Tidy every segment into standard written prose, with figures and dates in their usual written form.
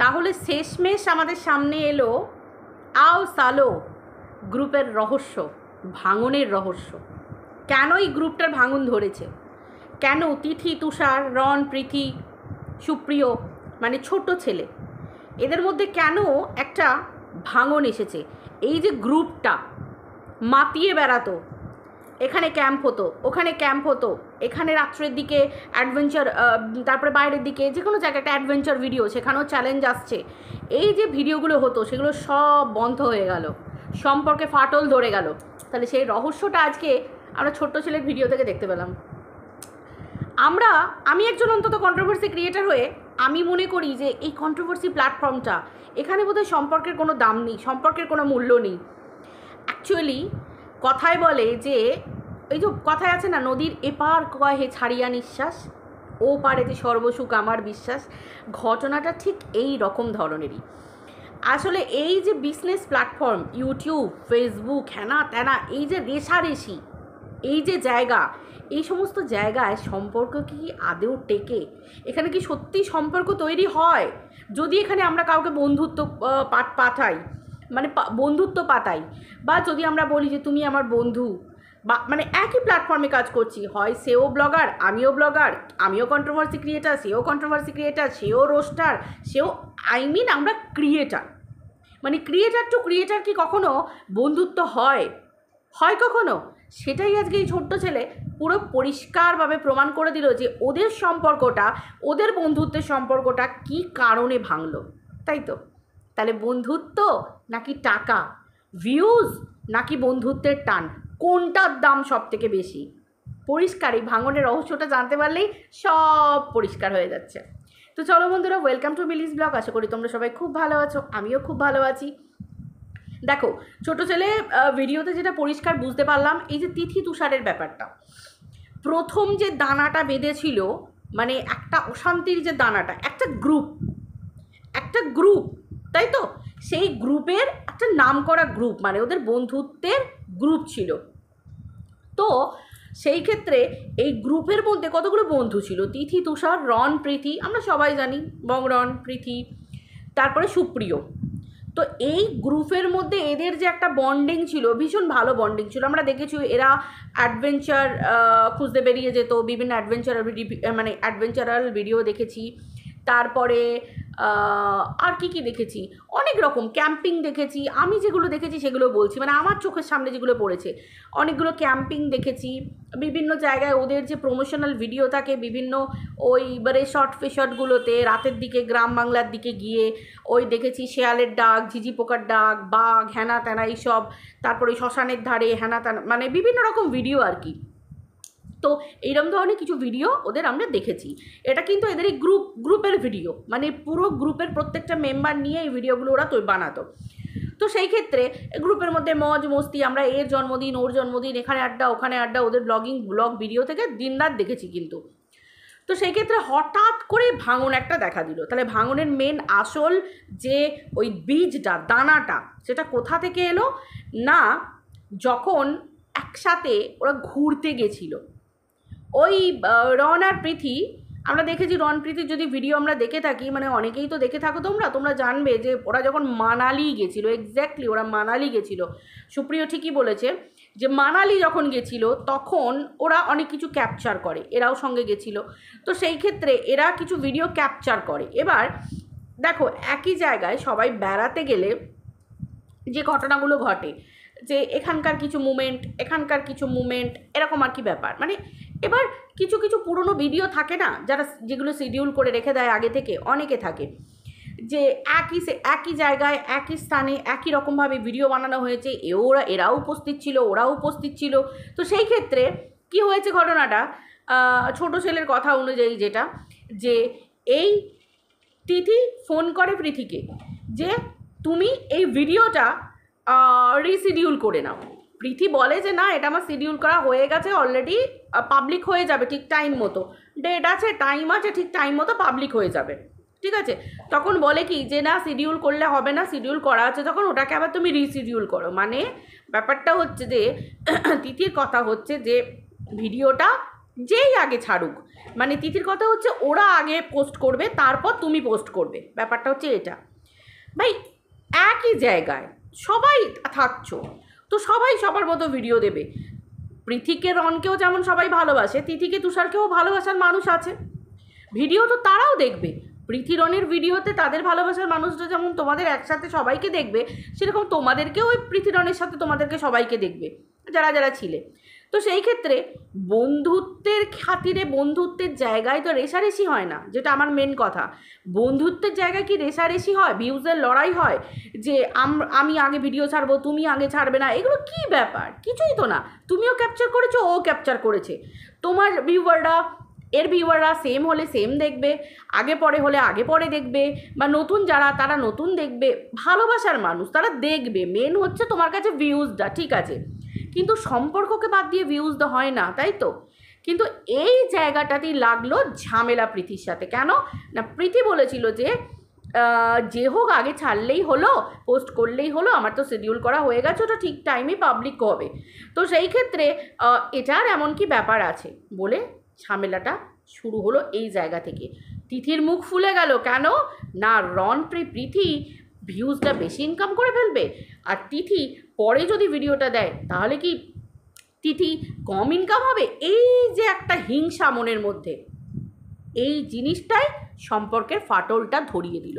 তাহলে শেষমেশ আমাদের সামনে এলো আও সালো গ্রুপের রহস্য, ভাঙনের রহস্য। কেন এই গ্রুপটার ভাঙন ধরেছে, কেন তিথি, তুষার, রন, প্রীতি, সুপ্রিয় মানে ছোট ছেলে, এদের মধ্যে কেন একটা ভাঙন এসেছে। এই যে গ্রুপটা মাতিয়ে বেড়াতো, এখানে ক্যাম্প হতো, ওখানে ক্যাম্প হতো, এখানে রাত্রের দিকে অ্যাডভেঞ্চার, তারপরে বাইরের দিকে যে কোনো জায়গায় একটা অ্যাডভেঞ্চার ভিডিও, সেখানেও চ্যালেঞ্জ আসছে, এই যে ভিডিওগুলো হতো সেগুলো সব বন্ধ হয়ে গেল, সম্পর্কে ফাটল ধরে গেল। তাহলে সেই রহস্যটা আজকে আমরা ছোট্ট ছেলের ভিডিও থেকে দেখতে পেলাম। আমি একজন অন্তত কন্ট্রোভার্সি ক্রিয়েটার হয়ে আমি মনে করি যে এই কন্ট্রোভার্সি প্ল্যাটফর্মটা, এখানে বোধহয় সম্পর্কের কোনো দাম নেই, সম্পর্কের কোনো মূল্য নেই। অ্যাকচুয়ালি কথায় বলে যে, এই যে কথায় আছে না, নদীর এপার কহে ছাড়িয়া নিঃশ্বাস, ও পারেতে সর্বসুখ আমার বিশ্বাস। ঘটনাটা ঠিক এই রকম ধরনেরই। আসলে এই যে বিজনেস প্ল্যাটফর্ম, ইউটিউব, ফেসবুক, হ্যানা ত্যানা, এই যে রেশারেশি, এই যে জায়গা, এই সমস্ত জায়গায় সম্পর্ক কি আদেও টেকে? এখানে কি সত্যি সম্পর্ক তৈরি হয়? যদি এখানে আমরা কাউকে বন্ধুত্ব পাঠাই, মানে বন্ধুত্ব পাতাই, বা যদি আমরা বলি যে তুমি আমার বন্ধু, বা মানে একই প্ল্যাটফর্মে কাজ করছি, হয় সেও ব্লগার, আমিও কন্ট্রোভার্সি ক্রিয়েটার, সেও কন্ট্রোভার্সি ক্রিয়েটার, সেও রোস্টার, সেও আমরা ক্রিয়েটার, মানে ক্রিয়েটার টু ক্রিয়েটার কি কখনো বন্ধুত্ব হয় কখনো? সেটাই আজকে এই ছোট্ট ছেলে পুরো পরিষ্কারভাবে প্রমাণ করে দিল যে ওদের সম্পর্কটা, ওদের বন্ধুত্বের সম্পর্কটা কি কারণে ভাঙলো, তাই তো? তাহলে বন্ধুত্ব নাকি টাকা, ভিউজ নাকি বন্ধুত্বের টান, কোনটার দাম সব থেকে বেশি? পরিষ্কার, এই ভাঙনের রহস্যটা জানতে পারলেই সব পরিষ্কার হয়ে যাচ্ছে। তো চলো বন্ধুরা, ওয়েলকাম টু মিলিস ব্লগ। আশা করি তোমরা সবাই খুব ভালো আছো, আমিও খুব ভালো আছি। দেখো, ছোট ছেলে ভিডিওতে যেটা পরিষ্কার বুঝতে পারলাম, এই যে তিথি তুষারের ব্যাপারটা, প্রথম যে দানাটা বেঁধেছিল, মানে একটা অশান্তির যে দানাটা, একটা গ্রুপ, তাই তো? সেই গ্রুপের একটা নাম করা গ্রুপ, মানে ওদের বন্ধুত্বের গ্রুপ ছিল। তো সেই ক্ষেত্রে এই গ্রুপের মধ্যে কতগুলো বন্ধু ছিল, তিথি, তুষার, রন, প্রীতি, আমরা সবাই জানি, রন, প্রীতি, তারপরে সুপ্রিয়। তো এই গ্রুপের মধ্যে এদের যে একটা বন্ডিং ছিল, ভীষণ ভালো বন্ডিং ছিল। আমরা দেখেছি এরা অ্যাডভেঞ্চার খুঁজতে বেরিয়ে যেত, বিভিন্ন অ্যাডভেঞ্চারাল ভিডিও দেখেছি। তারপরে আর কি দেখেছি, অনেক রকম ক্যাম্পিং দেখেছি। আমি যেগুলো দেখেছি সেগুলো বলছি, মানে আমার চোখের সামনে যেগুলো পড়েছে, অনেকগুলো ক্যাম্পিং দেখেছি। বিভিন্ন জায়গায় ওদের যে প্রমোশনাল ভিডিও থাকে, বিভিন্ন ওই রিসর্ট ফিসর্টগুলোতে রাতের দিকে গ্রাম বাংলার দিকে গিয়ে ওই দেখেছি শেয়ালের ডাক, ঝিঝি পোকার ডাক, বাঘ, হ্যানা ত্যানা এইসব, তারপরে শ্মশানের ধারে হ্যানা ত্যানা, মানে বিভিন্ন রকম ভিডিও আর কি। তো এইরকম ধরনের কিছু ভিডিও ওদের আমরা দেখেছি। এটা কিন্তু এদের এই গ্রুপের ভিডিও, মানে পুরো গ্রুপের প্রত্যেকটা মেম্বার নিয়ে এই ভিডিওগুলো ওরা বানাতো। তো সেই ক্ষেত্রে গ্রুপের মধ্যে মজ মস্তি, আমরা এর জন্মদিন, ওর জন্মদিন, এখানে আড্ডা, ওখানে আড্ডা, ওদের ব্লগ ভিডিও থেকে দিনরাত দেখেছি কিন্তু। তো সেই ক্ষেত্রে হঠাৎ করে ভাঙন একটা দেখা দিল। তাহলে ভাঙনের মেন আসল যে ওই বীজটা, দানাটা, সেটা কোথা থেকে এলো না, যখন একসাথে ওরা ঘুরতে গেছিল, ওই রন আর প্রীতি, আমরা দেখেছি রন প্রীতির যদি ভিডিও আমরা দেখে থাকি, মানে অনেকেই তো দেখে থাকো তোমরা জানবে যে ওরা যখন মানালি গেছিলো, এক্স্যাক্টলি ওরা মানালি গেছিলো, সুপ্রিয় ঠিকই বলেছে যে মানালি যখন গেছিল তখন ওরা অনেক কিছু ক্যাপচার করে, এরাও সঙ্গে গেছিলো। তো সেই ক্ষেত্রে এরা কিছু ভিডিও ক্যাপচার করে। এবার দেখো, একই জায়গায় সবাই বেড়াতে গেলে যে ঘটনাগুলো ঘটে, যে এখানকার কিছু মুমেন্ট এরকম আর কি ব্যাপার, মানে এবার কিছু পুরনো ভিডিও থাকে না, যেগুলো শিডিউল করে রেখে দেয় আগে থেকে, অনেকে থাকে যে একই জায়গায়, একই স্থানে, একই রকমভাবে ভিডিও বানানো হয়েছে, এরাও উপস্থিত ছিল, ওরাও উপস্থিত ছিল। তো সেই ক্ষেত্রে কি হয়েছে ঘটনাটা, ছোট ছেলের কথা অনুযায়ী যেটা, যে এই তিথি ফোন করে প্রীতিকে যে তুমি এই ভিডিওটা রিশিডিউল করে নাও। প্রীতি বলে যে না, এটা আমার শিডিউল করা হয়ে গেছে অলরেডি, পাবলিক হয়ে যাবে ঠিক টাইম মতো, ডেট আছে, টাইম আছে, ঠিক টাইম মতো পাবলিক হয়ে যাবে, ঠিক আছে। তখন বলে কি যে না, শিডিউল করলে হবে না, শিডিউল করা আছে তখন ওটাকে আবার তুমি রিশিডিউল করো। মানে ব্যাপারটা হচ্ছে যে তিথির কথা হচ্ছে যে ভিডিওটা যেই আগে ছাড়ুক, মানে তিথির কথা হচ্ছে ওরা আগে পোস্ট করবে, তারপর তুমি পোস্ট করবে, ব্যাপারটা হচ্ছে এটা। ভাই একই জায়গায় সবাই থাকছো, তো সবাই সবার মতো ভিডিও দেবে। পৃথিকে রনকেও যেমন সবাই ভালোবাসে, তিথিকে তুষারকেও ভালোবাসার মানুষ আছে, ভিডিও তো তারাও দেখবে। পৃথি রনের ভিডিওতে তাদের ভালোবাসার মানুষরা যেমন তোমাদের একসাথে সবাইকে দেখবে, সেরকম তোমাদেরকেও ওই পৃথি রনের সাথে তোমাদেরকে সবাইকে দেখবে যারা যারা ছিলে। তো সেই ক্ষেত্রে বন্ধুত্বের খাতিরে, বন্ধুত্বের জায়গায় তো রেষারেষি হয় না, যেটা আমার মেন কথা। বন্ধুত্বের জায়গায় কি রেষারেষি হয়, ভিউজের লড়াই হয়, যে আমি আগে ভিডিও ছাড়বো, তুমি আগে ছাড়বে না, এগুলো কি ব্যাপার? কিছুই তো না। তুমিও ক্যাপচার করেছো, ও ক্যাপচার করেছে, তোমার ভিউয়াররা সেম হলে সেম দেখবে, আগে পরে হলে আগে পরে দেখবে, বা নতুন যারা তারা নতুন দেখবে। ভালোবাসার মানুষ তারা দেখবে, মেন হচ্ছে তোমার কাছে ভিউজটা, ঠিক আছে, কিন্তু সম্পর্ককে বাদ দিয়ে ভিউজটা হয় না, তাই তো? কিন্তু এই জায়গাটাতেই লাগলো ঝামেলা পৃথির সাথে। কেন না, পৃথি বলেছিল যে হোক আগে ছাড়লেই হলো, পোস্ট করলেই হলো, আমার তো শিডিউল করা হয়ে গেছে, ওটা ঠিক টাইমে পাবলিক হবে। তো সেই ক্ষেত্রে এটার এমন কি ব্যাপার আছে বলে ঝামেলাটা শুরু হলো এই জায়গা থেকে। তিথির মুখ ফুলে গেল, কেন না রন পৃথি ভিউজটা বেশি ইনকাম করে ফেলবে, আর তিথি পরে যদি ভিডিওটা দেয় তাহলে কি তিথি কম ইনকাম হবে? এই যে একটা হিংসা মনের মধ্যে, এই জিনিসটাই সম্পর্কের ফাটলটা ধরিয়ে দিল।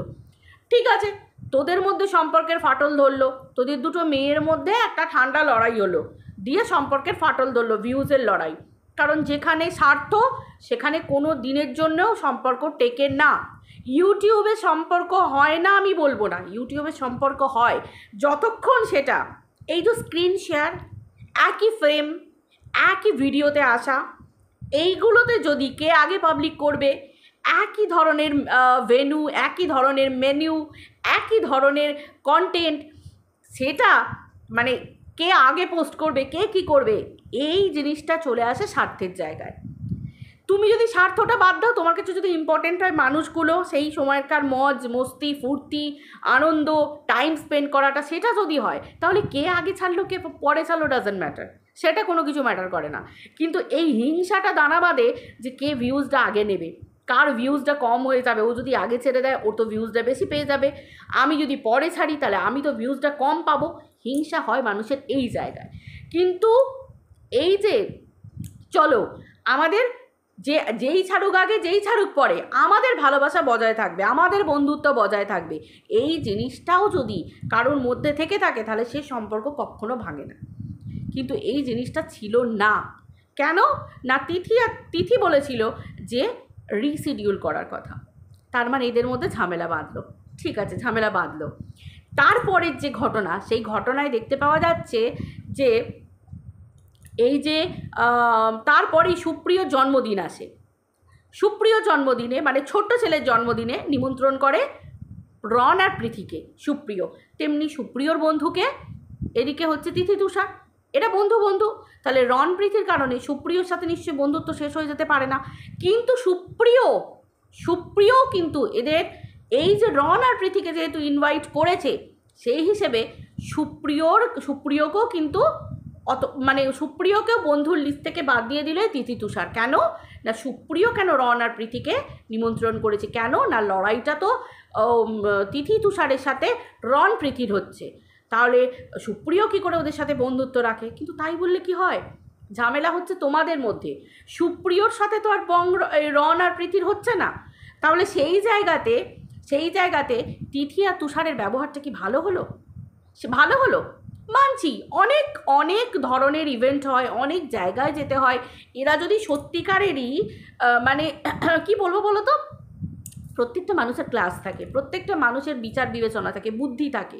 ঠিক আছে, তোদের মধ্যে সম্পর্কের ফাটল ধরলো, তোদের দুটো মেয়ের মধ্যে একটা ঠান্ডা লড়াই হলো, দিয়ে সম্পর্কের ফাটল ধরলো, ভিউজের লড়াই। কারণ যেখানে স্বার্থ সেখানে কোনো দিনের জন্যও সম্পর্ক টেকে না। ইউটিউবে সম্পর্ক হয় না আমি বলবো না, ইউটিউবে সম্পর্ক হয় যতক্ষণ সেটা এই যে স্ক্রিন শেয়ার, একই ফ্রেম, একই ভিডিওতে আসা, এইগুলোতে যদি কে আগে পাবলিক করবে, একই ধরনের ভেন্যু, একই ধরনের মেনু, একই ধরনের কন্টেন্ট, সেটা মানে কে আগে পোস্ট করবে, কে কী করবে, এই জিনিসটা চলে আসে স্বার্থের জায়গায়। তুমি যদি স্বার্থটা বাদ দাও, তোমার কাছে যদি ইম্পর্টেন্ট হয় মানুষগুলো, সেই সময়কার মজ মস্তি ফুর্তি আনন্দ টাইম স্পেন্ড করাটা, সেটা যদি হয়, তাহলে কে আগে ছাড়লো কে পরে ছাড়লো ডাজেন্ট ম্যাটার, সেটা কোনো কিছু ম্যাটার করে না। কিন্তু এই হিংসাটা দানা বাঁধে যে কে ভিউজটা আগে নেবে, কার ভিউজটা কম হয়ে যাবে। ও যদি আগে ছেড়ে দেয় ওর তো ভিউজটা বেশি পেয়ে যাবে, আমি যদি পরে ছাড়ি তাহলে আমি তো ভিউজটা কম পাবো। হিংসা হয় মানুষের এই জায়গায়। কিন্তু এই যে চলো আমাদের যেই ছাড়ুক আগে যেই ছাড়ুক পরে, আমাদের ভালোবাসা বজায় থাকবে, আমাদের বন্ধুত্ব বজায় থাকবে, এই জিনিসটাও যদি কারোর মধ্যে থেকে থাকে তাহলে সে সম্পর্ক কখনো ভাঙে না। কিন্তু এই জিনিসটা ছিল না। কেন না, তিথি বলেছিল যে রিশিডিউল করার কথা, তার মানে এদের মধ্যে ঝামেলা বাঁধলো। ঠিক আছে, ঝামেলা বাঁধলো। তারপরের যে ঘটনা, সেই ঘটনায় দেখতে পাওয়া যাচ্ছে যে এই যে তারপরেই সুপ্রিয় জন্মদিন আসে। সুপ্রিয় জন্মদিনে মানে ছোট্ট ছেলের জন্মদিনে নিমন্ত্রণ করে রন আর পৃথিকে সুপ্রিয়, তেমনি সুপ্রিয়র বন্ধুকে, এদিকে হচ্ছে তিথি তুষার, এটা বন্ধু বন্ধু। তাহলে রন পৃথির কারণে সুপ্রিয়র সাথে নিশ্চয়ই বন্ধুত্ব শেষ হয়ে যেতে পারে না। কিন্তু সুপ্রিয় কিন্তু এদের এই যে রন আর পৃথিকে যেহেতু ইনভাইট করেছে, সেই হিসেবে সুপ্রিয়কেও কিন্তু মানে সুপ্রিয়কেও বন্ধুর লিস্ট থেকে বাদ দিয়ে দিল তিথি তুষার। কেন না, সুপ্রিয় কেন রন আর পৃথিকে নিমন্ত্রণ করেছে, কেন না লড়াইটা তো তিথি তুষারের সাথে রন পৃথির হচ্ছে, তাহলে সুপ্রিয় কী করে ওদের সাথে বন্ধুত্ব রাখে? কিন্তু তাই বললে কি হয়, ঝামেলা হচ্ছে তোমাদের মধ্যে, সুপ্রিয়র সাথে তো আর রন আর পৃথির হচ্ছে না। তাহলে সেই জায়গাতে তিথি আর তুষারের ব্যবহারটা কি ভালো হলো? সে ভালো হলো মানছি, অনেক অনেক ধরনের ইভেন্ট হয়, অনেক জায়গায় যেতে হয়। এরা যদি সত্যিকারেরই মানে কি বলবো বলো তো, প্রত্যেকটা মানুষের ক্লাস থাকে, প্রত্যেকটা মানুষের বিচার বিবেচনা থাকে, বুদ্ধি থাকে।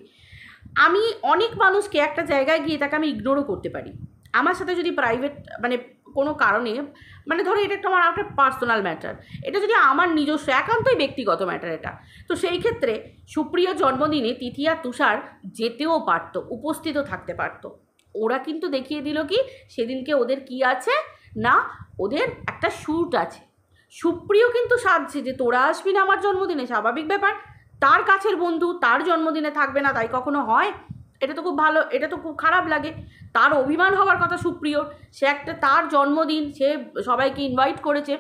আমি অনেক মানুষকে একটা জায়গায় গিয়ে তাকে আমি ইগনোরও করতে পারি। আমার সাথে যদি প্রাইভেট মানে কোনো কারণে, মানে ধরো এটা একটা আমার একটা পার্সোনাল ম্যাটার, এটা যদি আমার নিজস্ব একান্তই ব্যক্তিগত ম্যাটার এটা, তো সেই ক্ষেত্রে সুপ্রিয় জন্মদিনে তিথি আর তুষার যেতেও পারত, উপস্থিতও থাকতে পারত। ওরা কিন্তু দেখিয়ে দিল কি সেদিনকে ওদের কি আছে না, ওদের একটা শ্যুট আছে। সুপ্রিয় কিন্তু সাজছে যে তোরা আসবি না আমার জন্মদিনে, স্বাভাবিক ব্যাপার, তার কাছের বন্ধু তার জন্মদিনে থাকবে না, তাই কখনো হয়? এটা তো খুব ভালো, এটা তো খুব খারাপ লাগে। তার অভিমান হওয়ার কথা সুপ্রিয়র, সে একটা তার জন্মদিন, সে সবাইকে ইনভাইট করেছে,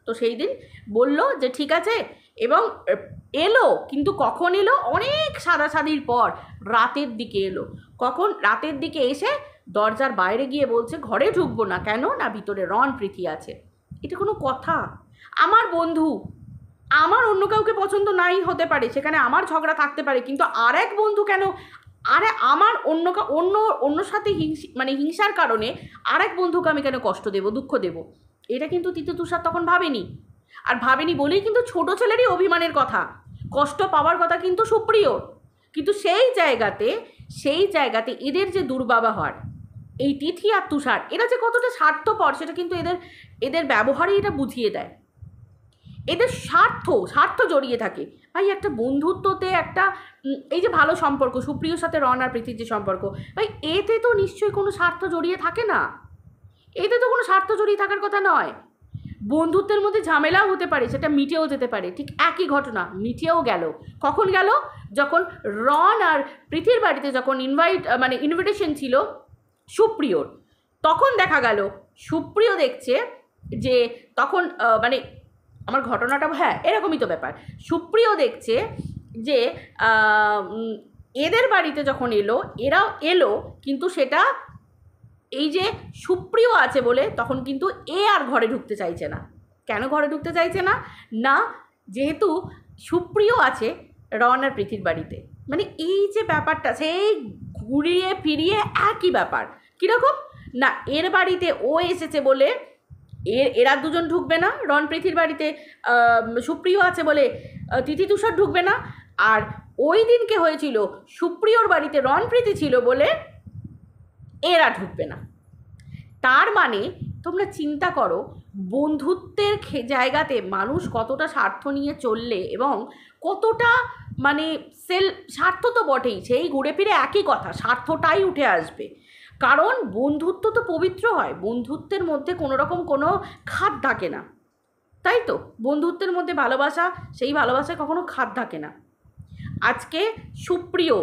তো সেই দিন বলল যে ঠিক আছে, এবং এলো। কিন্তু কখন এলো? অনেক সাদাসাদির পর রাতের দিকে এলো। কখন? রাতের দিকে এসে দরজার বাইরে গিয়ে বলছে ঘরে ঢুকবো না। কেন না? ভিতরে রণ প্রীতি আছে। এটা কোনো কথা? আমার বন্ধু, আমার অন্য কাউকে পছন্দ নাই হতে পারে, সেখানে আমার ঝগড়া থাকতে পারে, কিন্তু আর এক বন্ধু কেন? আরে আমার অন্য সাথে হিংসার কারণে আর এক বন্ধুকে আমি কেন কষ্ট দেব, দুঃখ দেব? এটা কিন্তু তিথি তুষার তখন ভাবেনি। আর ভাবেনি বলেই কিন্তু ছোট ছেলেরই অভিমানের কথা, কষ্ট পাওয়ার কথা কিন্তু সুপ্রিয়। কিন্তু সেই জায়গাতে এদের যে দুর্ব্যবহার, এই তিথি আর তুষার, এরা যে কতটা স্বার্থপর সেটা কিন্তু এদের ব্যবহারেই এটা বুঝিয়ে দেয়। এদের স্বার্থ জড়িয়ে থাকে। ভাই একটা বন্ধুত্বতে একটা এই যে ভালো সম্পর্ক, সুপ্রিয়র সাথে রণ আর প্রীতির যে সম্পর্ক, ভাই এতে তো নিশ্চয়ই কোনো স্বার্থ জড়িয়ে থাকে না। এতে তো কোনো স্বার্থ জড়িয়ে থাকার কথা নয়। বন্ধুত্বের মধ্যে ঝামেলাও হতে পারে, সেটা মিটেও যেতে পারে। ঠিক একই ঘটনা মিটেও গেল। কখন গেল? যখন রণ আর প্রীতির বাড়িতে যখন ইনভিটেশন ছিল সুপ্রিয়র, তখন দেখা গেল সুপ্রিয় দেখছে যে তখন আমার ঘটনাটা এরকমই তো ব্যাপার। সুপ্রিয় দেখছে যে এদের বাড়িতে যখন এরাও এলো, কিন্তু সেটা এই যে সুপ্রিয় আছে বলে তখন কিন্তু আর ঘরে ঢুকতে চাইছে না। কেন ঘরে ঢুকতে চাইছে না? না, যেহেতু সুপ্রিয় আছে রণ আর প্রীতির বাড়িতে। এই যে ব্যাপারটা, সেই ঘুরিয়ে ফিরিয়ে একই ব্যাপার। কীরকম না, এর বাড়িতে ও এসেছে বলে এরা দুজন ঢুকবে না, রণ প্রীতির বাড়িতে সুপ্রিয় আছে বলে তিথি তুষার ঢুকবে না, আর ওই দিনকে হয়েছিল সুপ্রিয়র বাড়িতে রণ প্রীতি ছিল বলে এরা ঢুকবে না। তার মানে তোমরা চিন্তা করো, বন্ধুত্বের জায়গাতে মানুষ কতটা স্বার্থ নিয়ে চললে এবং কতটা স্বার্থ তো বটেই, সেই ঘুরে ফিরে একই কথা, স্বার্থটাই উঠে আসবে। কারণ বন্ধুত্ব তো পবিত্র হয়, বন্ধুত্বের মধ্যে কোনো রকম কোনো খাদ থাকে না, তাই তো? বন্ধুত্বের মধ্যে ভালোবাসা, সেই ভালোবাসায় কখনো খাদ থাকে না। আজকে সুপ্রিয়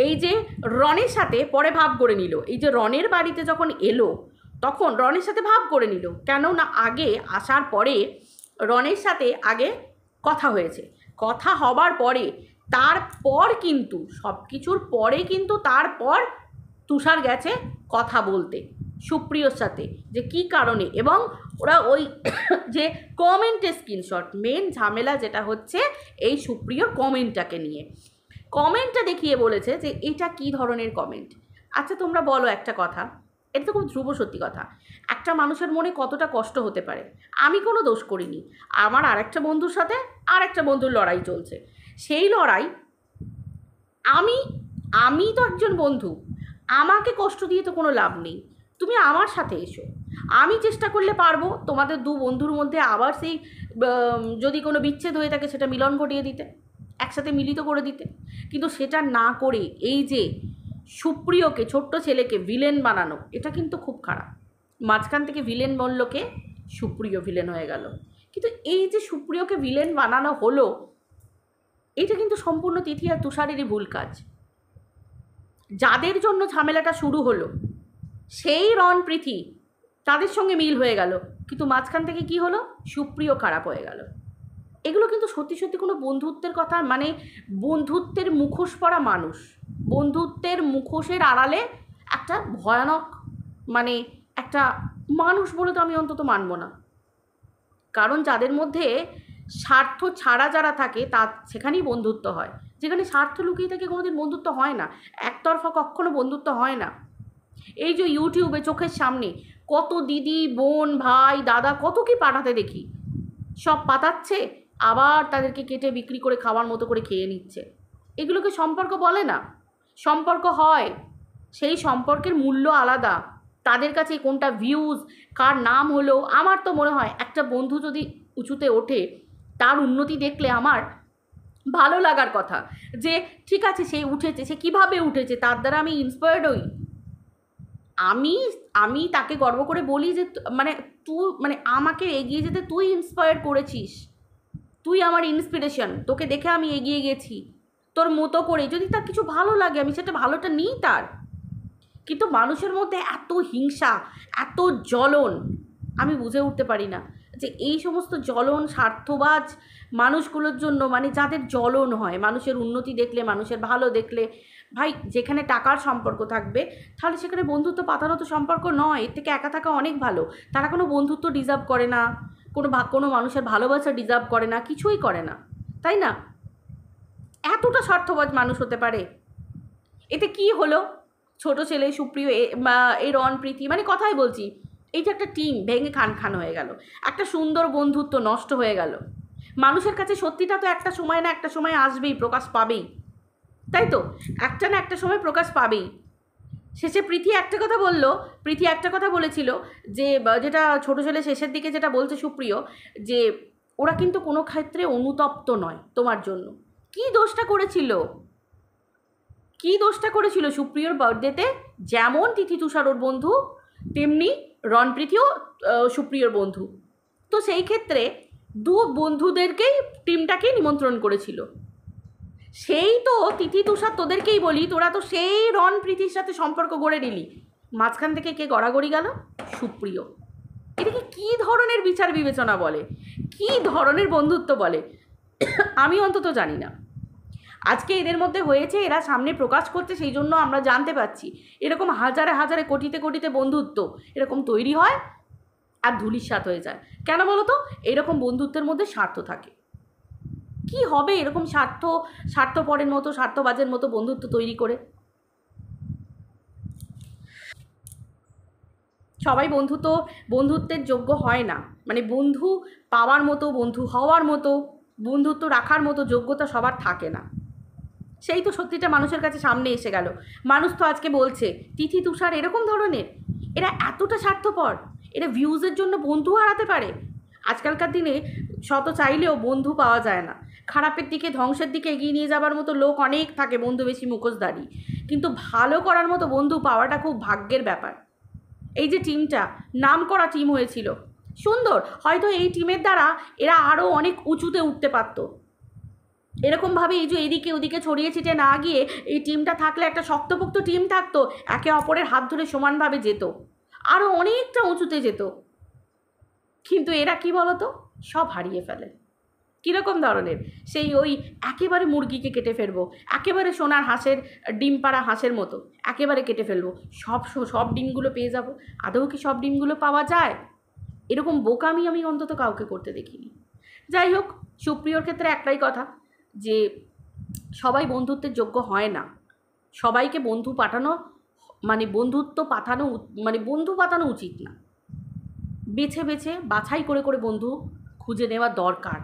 এই যে রণের সাথে পরে ভাব করে নিল, এই যে রণের বাড়িতে যখন এলো তখন রণের সাথে ভাব করে নিল। কেন না, আগে আসার পরে রণের সাথে আগে কথা হয়েছে, কথা হবার পরে তারপর কিন্তু সব কিছুর পরে কিন্তু তারপর তুষার গেছে কথা বলতে সুপ্রিয়র সাথে, যে কি কারণে, এবং ওরা ওই যে কমেন্টের স্ক্রিনশট, মেন ঝামেলা যেটা হচ্ছে এই সুপ্রিয়র কমেন্টটাকে নিয়ে, কমেন্টটা দেখিয়ে বলেছে যে এটা কি ধরনের কমেন্ট। আচ্ছা তোমরা বলো একটা কথা, এটা তো খুব ধ্রুব সত্যি কথা, একটা মানুষের মনে কতটা কষ্ট হতে পারে। আমি কোনো দোষ করিনি, আমার আরেকটা বন্ধুর সাথে আরেকটা বন্ধুর লড়াই চলছে, সেই লড়াই আমি তো একজন বন্ধু, আমাকে কষ্ট দিয়ে তো কোনো লাভ নেই। তুমি আমার সাথে এসো, আমি চেষ্টা করলে পারবো তোমাদের দু বন্ধুর মধ্যে আবার সেই যদি কোনো বিচ্ছেদ হয়ে থাকে সেটা মিলন ঘটিয়ে দিতে, একসাথে মিলিত করে দিতে। কিন্তু সেটা না করে এই যে সুপ্রিয়কে, ছোট্ট ছেলেকে ভিলেন বানানো, এটা কিন্তু খুব খারাপ। মাঝখান থেকে ভিলেন বললোকে সুপ্রিয় ভিলেন হয়ে গেল। কিন্তু এই যে সুপ্রিয়কে ভিলেন বানানো হলো, এটা কিন্তু সম্পূর্ণ তিথি আর তুষারেরই ভুল কাজ। যাদের জন্য ঝামেলাটা শুরু হলো সেই রণ প্রীতি, তাদের সঙ্গে মিল হয়ে গেল, কিন্তু মাঝখান থেকে কি হলো? সুপ্রিয় খারাপ হয়ে গেল। এগুলো কিন্তু সত্যি সত্যি কোনো বন্ধুত্বের কথা, বন্ধুত্বের মুখোশ পরা মানুষ, বন্ধুত্বের মুখোশের আড়ালে একটা ভয়ানক একটা মানুষ বলে তো আমি অন্তত মানব না। কারণ যাদের মধ্যে স্বার্থ ছাড়া যারা থাকে সেখানেই বন্ধুত্ব হয়। যেখানে স্বার্থ লুকিয়ে থাকে কোনোদিন বন্ধুত্ব হয় না, একতরফা কখনো বন্ধুত্ব হয় না। এই যে ইউটিউবে চোখের সামনে কত দিদি, বোন, ভাই, দাদা কত কি পাঠাতে দেখি, সব পাঠাচ্ছে আবার তাদেরকে কেটে বিক্রি করে খাওয়ার মতো করে খেয়ে নিচ্ছে। এগুলোকে সম্পর্ক বলে না। সম্পর্ক হয়, সেই সম্পর্কের মূল্য আলাদা, তাদের কাছে কোনটা ভিউজ, কার নাম হলো। আমার তো মনে হয় একটা বন্ধু যদি উঁচুতে ওঠে, তার উন্নতি দেখলে আমার ভালো লাগার কথা, যে ঠিক আছে সে উঠেছে, সে কীভাবে উঠেছে, তার দ্বারা আমি ইন্সপায়ার্ড হই। আমি তাকে গর্ব করে বলি যে তুই আমাকে এগিয়ে যেতে তুই ইন্সপায়ার করেছিস, তুই আমার ইন্সপিরেশন, তোকে দেখে আমি এগিয়ে গেছি, তোর মতো করে, যদি তার কিছু ভালো লাগে আমি সেটা ভালোটা নিই তার। কিন্তু মানুষের মধ্যে এত হিংসা, এত জ্বলন, আমি বুঝে উঠতে পারি না যে এই সমস্ত জ্বলন স্বার্থবাজ মানুষগুলোর জন্য, মানে যাদের জ্বলন হয় মানুষের উন্নতি দেখলে, মানুষের ভালো দেখলে, ভাই যেখানে টাকার সম্পর্ক থাকবে তাহলে সেখানে বন্ধুত্ব পাতানো তো সম্পর্ক নয়, এর থেকে একা থাকা অনেক ভালো। তারা কোনো বন্ধুত্ব ডিজার্ভ করে না, কোনো মানুষের ভালোবাসা ডিজার্ভ করে না, কিছুই করে না, তাই না? এতটা স্বার্থবাজ মানুষ হতে পারে। এতে কি হলো? ছোট ছেলে সুপ্রিয় এই রন প্রীতি, মানে কথাই বলছি, এই যে একটা টিম ভেঙে খান খান হয়ে গেল, একটা সুন্দর বন্ধুত্ব নষ্ট হয়ে গেল। মানুষের কাছে সত্যিটা তো একটা সময় না একটা সময় আসবেই, প্রকাশ পাবেই, তাই তো? একটা না একটা সময় প্রকাশ পাবেই। শেষে প্রীতি একটা কথা বলেছিল যে, যেটা ছোট ছেলে শেষের দিকে যেটা বলছে সুপ্রিয়, যে ওরা কিন্তু কোনো ক্ষেত্রে অনুতপ্ত নয় তোমার জন্য। কি দোষটা করেছিল সুপ্রিয়র বার্থডেতে? যেমন তিথি তুষার ওর বন্ধু, তেমনি রণপ্রীতিও সুপ্রিয়র বন্ধু। তো সেই ক্ষেত্রে দু বন্ধুদেরকেই টিমটাকে নিমন্ত্রণ করেছিল। সেই তো তিথি তুষার তোদেরকেই বলি, তোরা তো সেই রণপ্রীতির সাথে সম্পর্ক গড়ে নিলি, মাঝখান থেকে কে গড়াগড়ি গেল? সুপ্রিয়। এটাকে কী ধরনের বিচার বিবেচনা বলে, কী ধরনের বন্ধুত্ব বলে? আমি অন্তত জানি না। আজকে এদের মধ্যে হয়েছে, এরা সামনে প্রকাশ করছে, সেই জন্য আমরা জানতে পাচ্ছি। এরকম হাজারে হাজারে কোটিতে কোটিতে বন্ধুত্ব এরকম তৈরি হয় আর ধূলিসাৎ হয়ে যায়। কেন বলো তো? এরকম বন্ধুত্বের মধ্যে স্বার্থ থাকে। কি হবে এরকম স্বার্থপরের মতো, স্বার্থবাজের মতো বন্ধুত্ব তৈরি করে? সবাই বন্ধুত্বের যোগ্য হয় না, মানে বন্ধু পাওয়ার মতো, বন্ধু হওয়ার মতো, বন্ধুত্ব রাখার মতো যোগ্যতা সবার থাকে না। সেই তো সত্যিটা মানুষের কাছে সামনে এসে গেল। মানুষ তো আজকে বলছে তিথি তুষার এরকম ধরনের, এরা এতটা স্বার্থপর, এরা ভিউজের জন্য বন্ধু হারাতে পারে। আজকালকার দিনে শত চাইলেও বন্ধু পাওয়া যায় না। খারাপের দিকে, ধ্বংসের দিকে এগিয়ে নিয়ে যাবার মতো লোক অনেক থাকে, বন্ধু বেশি মুখোশধারী, কিন্তু ভালো করার মতো বন্ধু পাওয়াটা খুব ভাগ্যের ব্যাপার। এই যে টিমটা নাম করা টিম হয়েছিল, সুন্দর, হয়তো এই টিমের দ্বারা এরা আরও অনেক উঁচুতে উঠতে পারতো। এরকমভাবে এই যে এদিকে ওদিকে ছড়িয়ে ছিটিয়ে না গিয়ে এই টিমটা থাকলে একটা শক্তপোক্ত টিম থাকতো, একে অপরের হাত ধরে সমানভাবে যেত, আরও অনেকটা উঁচুতে যেত। কিন্তু এরা কি বলতো, সব হারিয়ে ফেলে। কীরকম ধরনের? সেই ওই একেবারে মুরগিকে কেটে ফেলবো, একেবারে সোনার হাঁসের ডিম পাড়া হাঁসের মতো একেবারে কেটে ফেলবো, সব ডিমগুলো পেয়ে যাব। আদৌ কি সব ডিমগুলো পাওয়া যায়? এরকম বোকামি আমি অন্তত কাউকে করতে দেখিনি। যাই হোক, সুপ্রিয়র ক্ষেত্রে একটাই কথা, যে সবাই বন্ধুত্বের যোগ্য হয় না। সবাইকে বন্ধু পাঠানো উচিত না। বেছে বেছে বাছাই করে করে বন্ধু খুঁজে নেওয়া দরকার,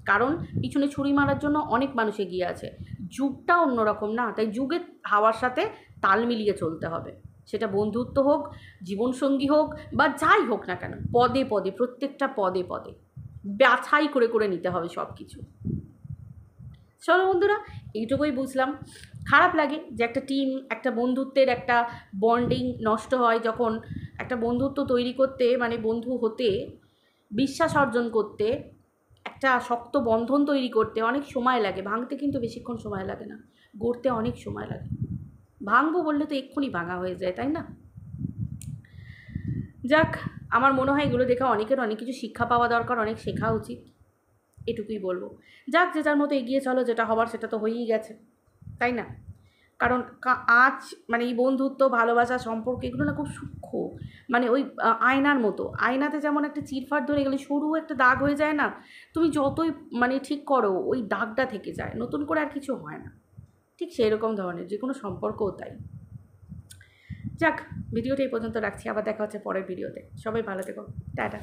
কারণ পিছনে ছুরি মারার জন্য অনেক মানুষ এগিয়ে আছে। যুগটা অন্যরকম না, তাই যুগের হাওয়ার সাথে তাল মিলিয়ে চলতে হবে। সেটা বন্ধুত্ব হোক, জীবনসঙ্গী হোক, বা যাই হোক না কেন, পদে পদে, প্রত্যেকটা পদে পদে বাছাই করে করে নিতে হবে সব কিছু। চলো বন্ধুরা, এইটুকুই বুঝলাম। খারাপ লাগে যে একটা টিম, একটা বন্ধুত্বের একটা বন্ডিং নষ্ট হয়, যখন একটা বন্ধুত্ব তৈরি করতে, মানে বন্ধু হতে, বিশ্বাস অর্জন করতে, একটা শক্ত বন্ধন তৈরি করতে অনেক সময় লাগে। ভাঙতে কিন্তু বেশিক্ষণ সময় লাগে না, গড়তে অনেক সময় লাগে। ভাঙবো বললে তো এক্ষুনি ভাঙা হয়ে যায়, তাই না? যাক, আমার মনে হয় এগুলো দেখে অনেকের অনেক কিছু শিক্ষা পাওয়া দরকার, অনেক শেখা উচিত, এটুকুই বলবো। যাক, যে যার মতো এগিয়ে চলো, যেটা হবার সেটা তো হয়েই গেছে, তাই না? কারণ আজ মানে এই বন্ধুত্ব, ভালোবাসা, সম্পর্ক, এগুলো না খুব সূক্ষ্ম, মানে ওই আয়নার মতো। আয়নাতে যেমন একটা চিরফাট ধরে গেলে সরু একটা দাগ হয়ে যায় না, তুমি যতই মানে ঠিক করো ওই দাগটা থেকে যায়, নতুন করে আর কিছু হয় না। ঠিক সেই রকম ধরনের যে কোনো সম্পর্কও তাই। যাক, ভিডিওটা এই পর্যন্ত রাখছি, আবার দেখা হচ্ছে পরের ভিডিওতে। সবাই ভালো থেকো, টাটা।